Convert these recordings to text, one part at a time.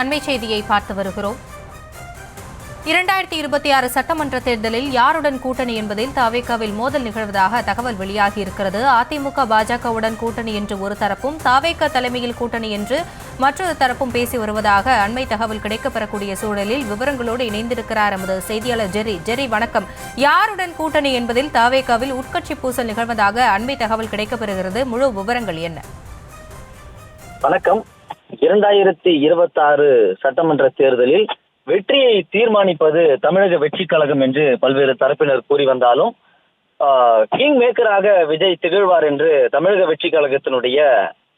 அண்மை செய்தியை பார்த்து வருகிறோம். 2026 சட்டமன்ற தேர்தலில் யாருடன் கூட்டணி என்பதில் தாவேகாவில் மோதல் நிகழ்வதாக தகவல் வெளியாகியிருக்கிறது. அதிமுக பாஜகவுடன் கூட்டணி என்று ஒரு தரப்பும், தாவேகா தலைமையில் கூட்டணி என்று மற்றொரு தரப்பும் பேசி வருவதாக அண்மை தகவல் கிடைக்கப்பெறக்கூடிய சூழலில் விவரங்களோடு இணைந்திருக்கிறார் எமது செய்தியாளர் ஜெரி. வணக்கம். யாருடன் கூட்டணி என்பதில் தாவேகாவில் உட்கட்சி பூசல் நிகழ்வதாக அண்மை தகவல் கிடைக்கப்பெறுகிறது. முழு விவரங்கள் என்ன? வணக்கம். 2026 சட்டமன்ற தேர்தலில் வெற்றியை தீர்மானிப்பது தமிழக வெற்றி கழகம் என்று பல்வேறு தரப்பினர் கூறி வந்தாலும் கிங் மேக்கராக விஜய் திகழ்வார் என்று தமிழக வெற்றி கழகத்தினுடைய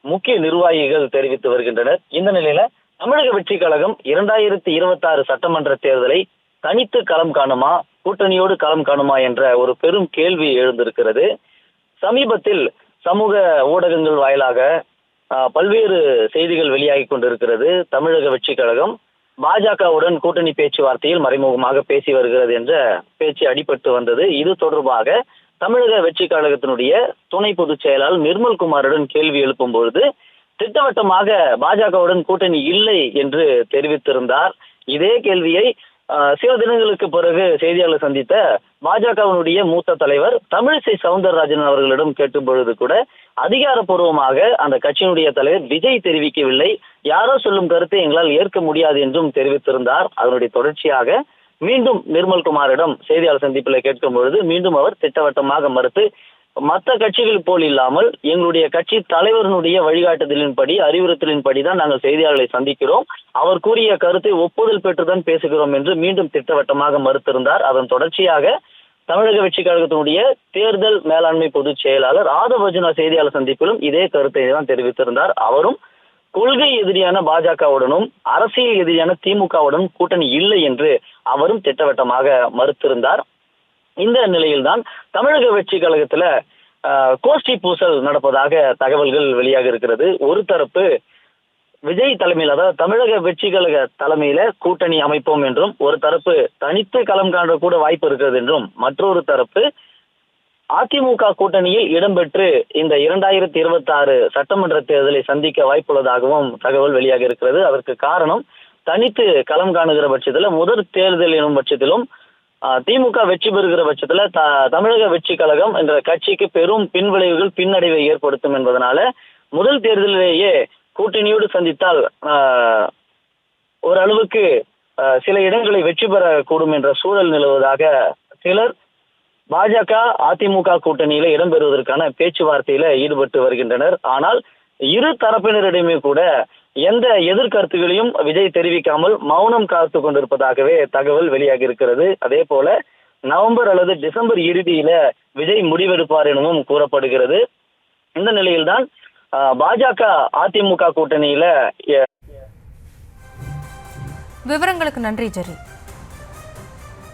முக்கிய நிர்வாகிகள் தெரிவித்து வருகின்றனர். இந்த நிலையில தமிழக வெற்றி கழகம் 2026 சட்டமன்ற தேர்தலை தனித்து களம் காணுமா, கூட்டணியோடு களம் காணுமா என்ற ஒரு பெரும் கேள்வி எழுந்திருக்கிறது. சமீபத்தில் சமூக ஊடகங்கள் வாயிலாக பல்வேறு செய்திகள் வெளியாகி கொண்டிருக்கிறது. தமிழக வெற்றி கழகம் பாஜகவுடன் கூட்டணி பேச்சுவார்த்தையில் மறைமுகமாக பேசி வருகிறது என்ற பேச்சு அடிபட்டு வந்தது. இது தொடர்பாக தமிழக வெற்றி கழகத்தினுடைய துணை பொதுச் செயலாளர் நிர்மல்குமாருடன் கேள்வி எழுப்பும் பொழுது திட்டவட்டமாக பாஜகவுடன் கூட்டணி இல்லை என்று தெரிவித்திருந்தார். இதே கேள்வியை சில தினங்களுக்கு பிறகு செய்தியாளர் சந்தித்த பாஜகவினுடைய மூத்த தலைவர் தமிழிசை சவுந்தரராஜன் அவர்களிடம் கேட்டும் பொழுது கூட அதிகாரப்பூர்வமாக அந்த கட்சியினுடைய தலைவர் விஜய் தெரிவிக்கவில்லை, யாரோ சொல்லும் கருத்தை எங்களால் ஏற்க முடியாது என்றும் தெரிவித்திருந்தார். அதனுடைய தொடர்ச்சியாக மீண்டும் நிர்மல்குமாரிடம் செய்தியாளர் சந்திப்பில் கேட்கும் பொழுது மீண்டும் அவர் திட்டவட்டமாக மறுத்து, மற்ற கட்சிகள் போல் இல்லாமல் எங்களுடைய கட்சி தலைவர்களுடைய வழிகாட்டுதலின்படி, அறிவுறுத்தலின்படி தான் நாங்கள் செய்தியாளர்களை சந்திக்கிறோம், அவர் கூறிய கருத்தை ஒப்புதல் பெற்றுதான் பேசுகிறோம் என்று மீண்டும் திட்டவட்டமாக மறுத்திருந்தார். அதன் தொடர்ச்சியாக தமிழக வெற்றி கழகத்தினுடைய தேர்தல் மேலாண்மை பொதுச் செயலாளர் ஆதவ் அர்ஜுனா செய்தியாளர் சந்திப்பிலும் இதே கருத்தை தான் தெரிவித்திருந்தார். அவரும் கொள்கை எதிரியான பாஜகவுடனும் அரசியல் எதிரியான திமுகவுடனும் கூட்டணி இல்லை என்று அவரும் திட்டவட்டமாக மறுத்திருந்தார். இந்த நிலையில்தான் தமிழக வெற்றி கழகத்துல கோஷ்டி பூசல் நடப்பதாக தகவல்கள் வெளியாக இருக்கிறது. ஒரு தரப்பு விஜய் தலைமையில், அதாவது தமிழக வெற்றி கழக தலைமையில கூட்டணி அமைப்போம் என்றும், ஒரு தரப்பு தனித்து களம் காண கூட வாய்ப்பு இருக்கிறது என்றும், மற்றொரு தரப்பு அதிமுக கூட்டணியில் இடம்பெற்று இந்த 2026 சட்டமன்ற தேர்தலை சந்திக்க வாய்ப்புள்ளதாகவும் தகவல் வெளியாக இருக்கிறது. அதற்கு காரணம், தனித்து களம் காணுகிற பட்சத்துல முதல் தேர்தல் எனும் பட்சத்திலும் திமுக வெற்றி பெறுகிற பட்சத்துல தமிழக வெற்றி கழகம் என்ற கட்சிக்கு பெரும் பின்விளைவுகள், பின்னடைவை ஏற்படுத்தும் என்பதனால முதல் தேர்தலிலேயே கூட்டணியோடு சந்தித்தால் ஓரளவுக்கு சில இடங்களை வெற்றி பெறக்கூடும் என்ற சூழல் நிலவுவதாக சிலர் பாஜக அதிமுக கூட்டணியில இடம்பெறுவதற்கான பேச்சுவார்த்தையில ஈடுபட்டு வருகின்றனர். ஆனால் இரு தரப்பினரிடமே கூட எந்த எதிர்கருத்துகளையும் விஜய் தெரிவிக்காமல் மௌனம் காத்து கொண்டிருப்பதாகவே தகவல் வெளியாகி இருக்கிறது. அதே போல நவம்பர் அல்லது டிசம்பர் இறுதியில விஜய் முடிவெடுப்பார் எனவும் கூறப்படுகிறது. இந்த நிலையில்தான் பாஜக அதிமுக கூட்டணியில விவரங்களுக்கு நன்றி ஜெரி.